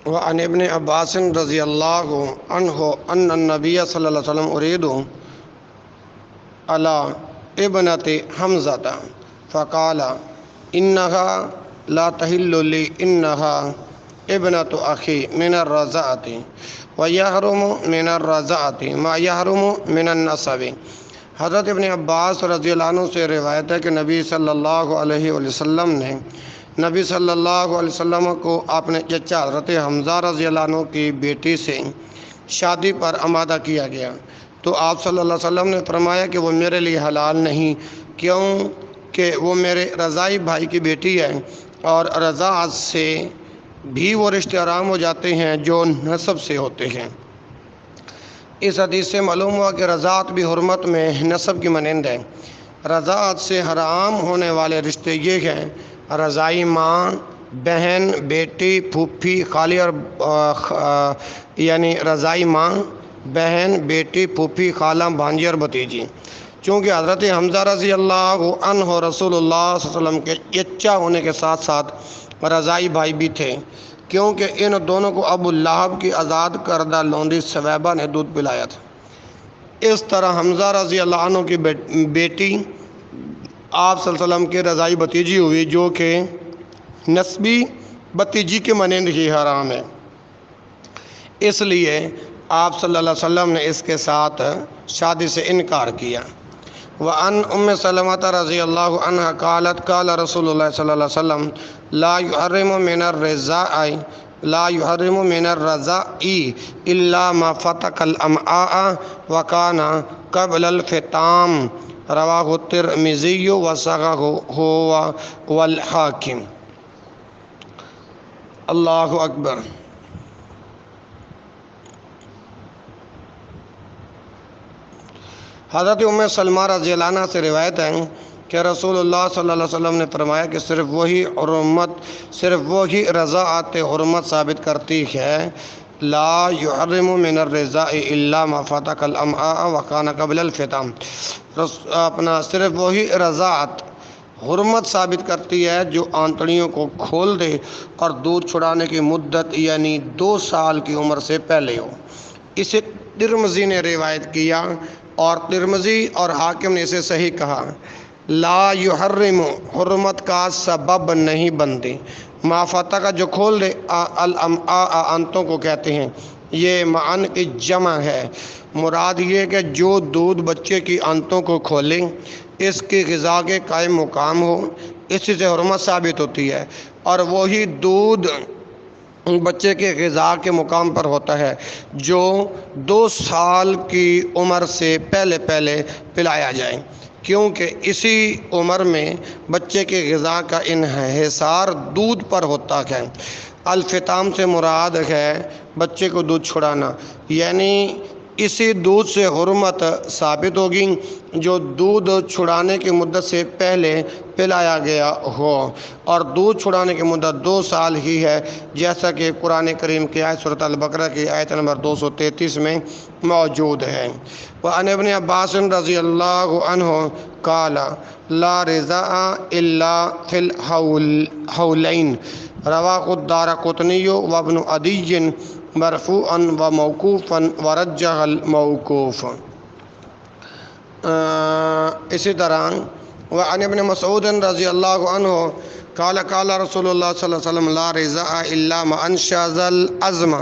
وعن ابن عباس رضی اللہ عنہ ان النبی صلی اللہ علیہ وسلم ارید علی ابنت حمزۃ فقال انها لا تحل لی انها ابنت اخی من الرضاعۃ ویحرم من الرضاعۃ ما یحرم من النسب۔ حضرت ابن عباس رضی اللہ عنہ سے روایت ہے کہ نبی صلی اللہ علیہ وسلم نے نبی صلی اللہ علیہ وسلم کو اپنے چچا حضرت حمزہ رضی اللہ عنہ کی بیٹی سے شادی پر آمادہ کیا گیا تو آپ صلی اللہ علیہ وسلم نے فرمایا کہ وہ میرے لیے حلال نہیں، کیوں کہ وہ میرے رضاعی بھائی کی بیٹی ہے، اور رضاعت سے بھی وہ رشتے حرام ہو جاتے ہیں جو نسب سے ہوتے ہیں۔ اس حدیث سے معلوم ہوا کہ رضاعت بھی حرمت میں نسب کی مانند ہے۔ رضاعت سے حرام ہونے والے رشتے یہ ہیں: رضاعی ماں، بہن، بیٹی، پھوپھی، خالی اور یعنی رضاعی ماں، بہن، بیٹی، پھوپھی، خالہ، بھانجی اور بھتیجی۔ چونکہ حضرت حمزہ رضی اللہ عنہ رسول اللہ صلی اللہ علیہ وسلم کے چچا ہونے کے ساتھ ساتھ رضاعی بھائی بھی تھے، کیونکہ ان دونوں کو ابو لہب کی آزاد کردہ لونڈی ثویبہ نے دودھ پلایا تھا۔ اس طرح حمزہ رضی اللہ عنہ کی بیٹی آپ صلی اللہ علیہ وسلم کی رضاعی بھتیجی ہوئی، جو کہ نسبی بھتیجی کے مانند ہی حرام ہے، اس لیے آپ صلی اللہ علیہ وسلم نے اس کے ساتھ شادی سے انکار کیا۔ وعن ام سلمۃ رضی اللہ عنہا قالت قال رسول اللہ صلی اللہ علیہ وسلم لا يحرم من الرضاع الا ما فتق الامعاء وكان قبل الفطام، رواہ الترمذی وصححہ والحاکم۔ اللہ اکبر۔ حضرت ام سلمہ رضی اللہ عنہ سے روایت ہے کہ رسول اللہ صلی اللہ علیہ وسلم نے فرمایا کہ صرف وہی رضاعت حرمت ثابت کرتی ہے، لا يحرم من الرضاع الا ما فتق الامعاء وكان قبل الفطام، صرف وہی رضاعت حرمت ثابت کرتی ہے جو آنتڑیوں کو کھول دے اور دودھ چھڑانے کی مدت یعنی 2 سال کی عمر سے پہلے ہو۔ اسے ترمذی نے روایت کیا اور ترمذی اور حاکم نے اسے صحیح کہا۔ لا یحرم حرمت کا سبب نہیں بنتی، ما فتح کا جو کھول دے، الامعاء انتوں کو کہتے ہیں، یہ معن کی جمع ہے۔ مراد یہ کہ جو دودھ بچے کی انتوں کو کھولے اس کی غذا کے قائم مقام ہو، اسی سے حرمت ثابت ہوتی ہے، اور وہی دودھ بچے کے غذا کے مقام پر ہوتا ہے جو 2 سال کی عمر سے پہلے پلایا جائے، کیونکہ اسی عمر میں بچے کے غذا کا انحصار دودھ پر ہوتا ہے۔ الفطام سے مراد ہے بچے کو دودھ چھڑانا، یعنی اسی دودھ سے حرمت ثابت ہوگی جو دودھ چھڑانے کی مدت سے پہلے پلایا گیا ہو، اور دودھ چھڑانے کی مدت 2 سال ہی ہے، جیسا کہ قرآن کریم کی آیت سورۃ البقرہ کی آیت نمبر 233 میں موجود ہے۔ وعن ابن عباس رضی اللہ عنہ قال لا رضاع الا فی الحولین، رواہ الدارقطنی وابن عدی مرفوعا و موقوفا ورجح الموقوف۔ اسی طرح وعن ابن مسعود رضی اللہ عنہ قال قال رسول اللہ صلی اللہ علیہ وسلم لا رضاع الا ما انشز العظم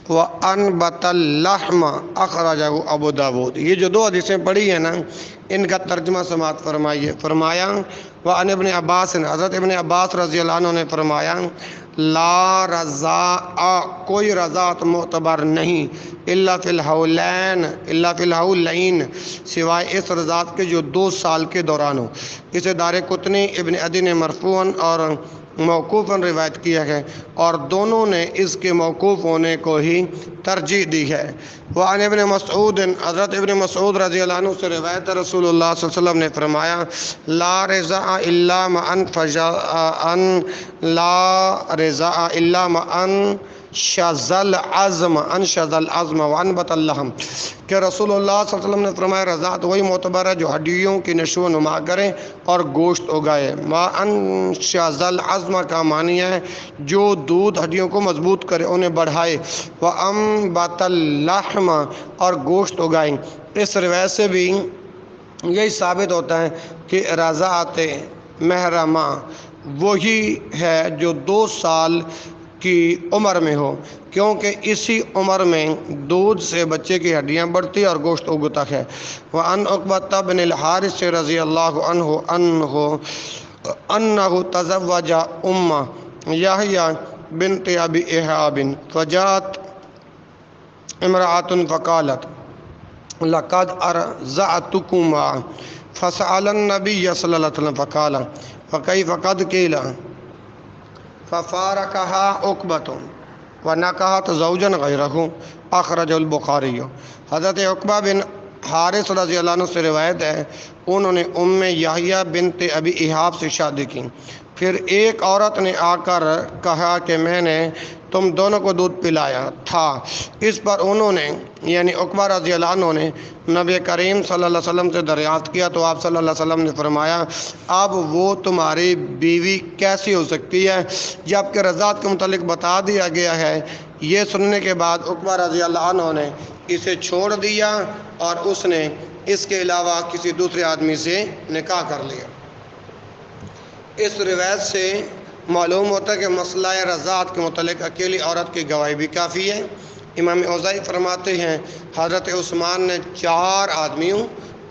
وانبت اللحم، اخرجہ ابو داود۔ یہ جو 2 حدیثیں پڑھی ہیں نا، ان کا ترجمہ سماعت فرمائیے۔ فرمایا وعن ابن عباس، حضرت ابن عباس رضی اللہ عنہ نے فرمایا لا رضاع، کوئی رضاعت معتبر نہیں، الا فی الحولین، سوائے اس رضاعت کے جو 2 سال کے دوران ہو۔ اسے دارقطنی، ابن عدی نے مرفوعاً اور موقوفاً روایت کیا ہے، اور دونوں نے اس کے موقوف ہونے کو ہی ترجیح دی ہے۔ وعن ابن مسعود، حضرت ابن مسعود رضی اللہ عنہ سے روایت ہے رسول اللہ صلی اللہ علیہ وسلم نے فرمایا لا رضاع الا ما شزل عزم ان شزل عزم وانبت اللحم کہ رسول اللہ صلی اللہ علیہ وسلم نے فرمایا رضاعت وہی معتبر ہے جو ہڈیوں کی نشو و نما کرے اور گوشت اگائے۔ ما ان شزل عزم کا معنی ہے جو دودھ ہڈیوں کو مضبوط کرے انہیں بڑھائے، وانبت اللحم اور گوشت اگائے۔ اس روایت سے بھی یہی ثابت ہوتا ہے کہ رضاعت محرمہ وہی ہے جو 2 سال کی عمر میں ہو، کیونکہ اسی عمر میں دودھ سے بچے کی ہڈیاں بڑھتی اور گوشت اگتا ہے۔ وعن عقبہ بن الحارث رضی اللہ عنہ انہ تزوج یحییٰ بنت ابی احاب فجاءت امرأة فقالت لقد ارضعتکما فسأل النبی صلی اللہ علیہ وسلم فقال فکیف قد قیل ففارقها عقبہ ونکحت زوجا غیرہ، اخرج البخاری۔ حضرت عقبہ بن حارث رضی اللہ عنہ سے روایت ہے انہوں نے ام یحییٰ بنت ابی احاب سے شادی کی، پھر ایک عورت نے آ کر کہا کہ میں نے تم دونوں کو دودھ پلایا تھا۔ اس پر انہوں نے یعنی عقبہ رضی اللہ عنہ نے نبی کریم صلی اللہ علیہ وسلم سے دریافت کیا تو آپ صلی اللہ علیہ وسلم نے فرمایا اب وہ تمہاری بیوی کیسی ہو سکتی ہے جب کہ رضاعت کے متعلق بتا دیا گیا ہے۔ یہ سننے کے بعد عقبہ رضی اللہ عنہ نے اسے چھوڑ دیا اور اس نے اس کے علاوہ کسی دوسرے آدمی سے نکاح کر لیا۔ اس روایت سے معلوم ہوتا ہے کہ مسئلہ رضاعت کے متعلق اکیلی عورت کی گواہی بھی کافی ہے۔ امام اوزاعی فرماتے ہیں حضرت عثمان نے 4 آدمیوں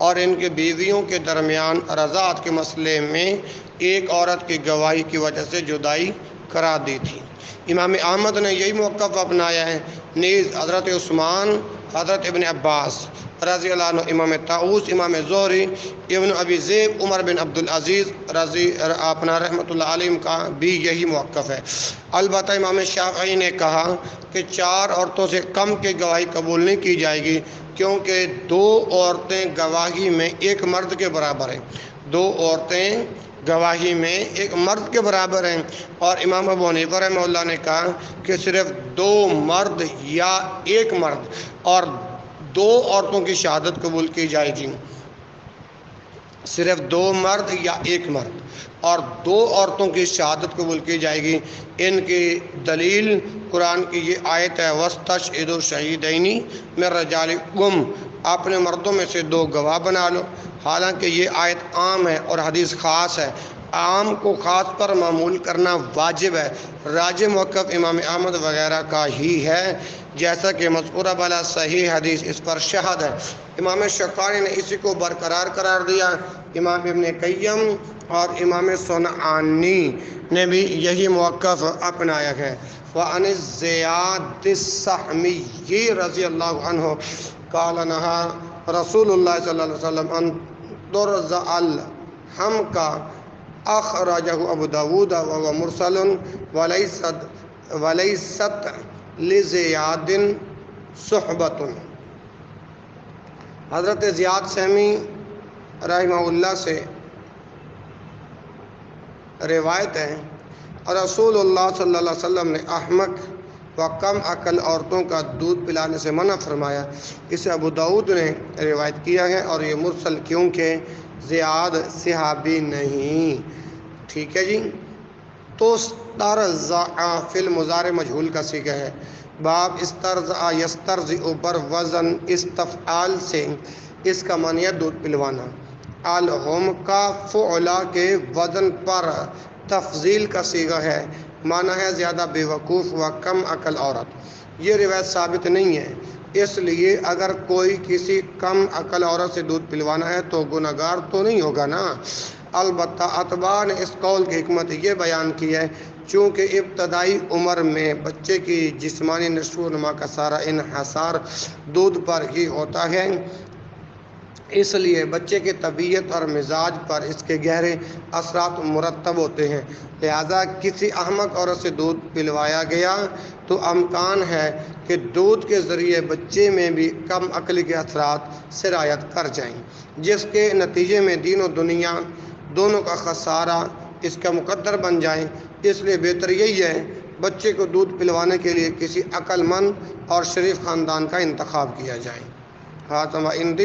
اور ان کے بیویوں کے درمیان رضاعت کے مسئلے میں ایک عورت کی گواہی کی وجہ سے جدائی کرا دی تھی۔ امام احمد نے یہی موقف اپنایا ہے۔ نیز حضرت عثمان، حضرت ابن عباس رضی اللہ عنہ، امام طاؤس، امام زہری، ابن ابی ذئب، عمر بن عبدالعزیز رضی اپنا رحمۃ اللہ علیہ کا بھی یہی موقف ہے۔ البتہ امام شافعی نے کہا کہ 4 عورتوں سے کم کی گواہی قبول نہیں کی جائے گی، کیونکہ 2 عورتیں گواہی میں ایک مرد کے برابر ہیں۔ 2 عورتیں گواہی میں ایک مرد کے برابر ہیں، اور امام ابو حنیفہ رحمہ اللہ نے کہا کہ صرف 2 مرد یا ایک مرد اور 2 عورتوں کی شہادت قبول کی جائے گی۔ صرف 2 مرد یا ایک مرد اور 2 عورتوں کی شہادت قبول کی جائے گی۔ ان کی دلیل قرآن کی یہ آیت ہے وَاسْتَشْهِدُوا شَهِيدَيْنِ مِن رِجَالِكُمْ، اپنے مردوں میں سے 2 گواہ بنا لو۔ حالانکہ یہ آیت عام ہے اور حدیث خاص ہے۔ عام کو خاص پر معمول کرنا واجب ہے۔ راجح موقف امام احمد وغیرہ کا ہی ہے، جیسا کہ مذکورہ بالا صحیح حدیث اس پر شاہد ہے۔ امام شوکانی نے اسی کو برقرار قرار دیا۔ امام ابن قیم اور امام صنعانی نے بھی یہی موقف اپنایا ہے۔ وعن زیاد السہمی رضی اللہ عنہ قال نہى رسول اللہ صلی اللہ علیہ وسلم ان ترضع الحمق، اخرجہ ابو داود وهو مرسل ولیست لزیاد صحبت۔ حضرت زیاد سہمی رحمہ اللہ سے روایت ہے رسول اللہ صلی اللہ علیہ وسلم نے احمق و کم عقل عورتوں کا دودھ پلانے سے منع فرمایا۔ اسے ابو داود نے روایت کیا ہے اور یہ مرسل کیونکہ زیاد صحابی نہیں۔ ٹھیک ہے جی۔ تو استرضع فی المضارع مجہول کا صیغہ ہے۔ باب استرضع یسترضع پر وزن استفعال سے اس کا معنی ہے دودھ پلوانا۔ الحم کا فعلا کے وزن پر تفضیل کا صیغہ ہے، معنی ہے زیادہ بے وقوف و کم عقل عورت۔ یہ روایت ثابت نہیں ہے، اس لیے اگر کوئی کسی کم عقل عورت سے دودھ پلوانا ہے تو گناہگار تو نہیں ہوگا نا۔ البتہ اتباع نے اس قول کی حکمت یہ بیان کی ہے چونکہ ابتدائی عمر میں بچے کی جسمانی نشو و نما کا سارا انحصار دودھ پر ہی ہوتا ہے، اس لیے بچے کی طبیعت اور مزاج پر اس کے گہرے اثرات مرتب ہوتے ہیں۔ لہذا کسی احمق عورت سے دودھ پلوایا گیا تو امکان ہے کہ دودھ کے ذریعے بچے میں بھی کم عقلی کے اثرات سرایت کر جائیں، جس کے نتیجے میں دین و دنیا دونوں کا خسارہ اس کا مقدر بن جائیں۔ اس لیے بہتر یہی ہے بچے کو دودھ پلوانے کے لیے کسی عقل مند اور شریف خاندان کا انتخاب کیا جائے۔